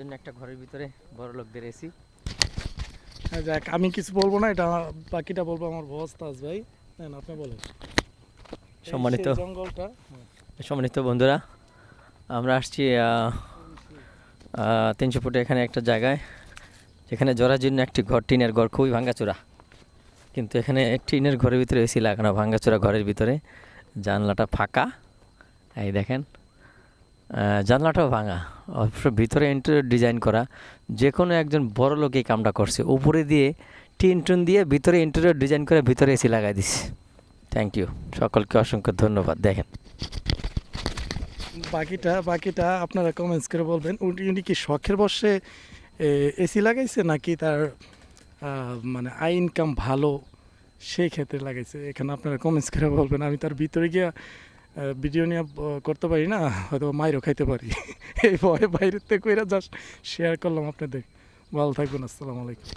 জন্য একটা ঘরের ভিতরে বড় লোকদের এসি। হ্যাঁ, যাক আমি কিছু বলবো না, এটা বাকিটা বলবো আমার বস তাজ ভাই। নেন আপনি বলেন। এই সম্মানিত সেই জঙ্গলটা। হ্যাঁ, সম্মানিত বন্ধুরা, আমরা আসছি 300 ফুটে এখানে একটা জায়গায়, যেখানে জরাজীর্ণ একটি ঘর, টিনের ঘর, খুবই ভাঙাচোরা। কিন্তু এখানে টিনের ঘরের ভিতরে এসি লাগানো, ভাঙাচোরা ঘরের ভিতরে জানলাটা ফাঁকা। এই দেখেন, জানলাটাও ভাঙা, অবশ্য ভিতরে ইন্টেরিয়র ডিজাইন করা। যে কোনো একজন বড় লোক এই কামটা করছে, উপরে দিয়ে টিন টুন দিয়ে ভিতরে ইন্টেরিয়র ডিজাইন করে ভিতরে এসি লাগাই দিচ্ছে। থ্যাংক ইউ, সকলকে অসংখ্য ধন্যবাদ। দেখেন, বাকিটা আপনারা কমেন্টস করে বলবেন। উনি কি শখের বশে এসি লাগাইছে নাকি তার মানে আই ইনকাম ভালো সেই ক্ষেত্রে লাগাইছে, এখানে আপনারা কমেন্টস করে বলবেন। আমি তার ভিতরে গিয়ে ভিডিও নিয়ে করতে পারি না, হয়তো মাইরও খাইতে পারি। এই ভয়ে বাইরের থেকে কইরা জাস্ট শেয়ার করলাম আপনাদের। ভালো থাকবেন, আসসালামু আলাইকুম।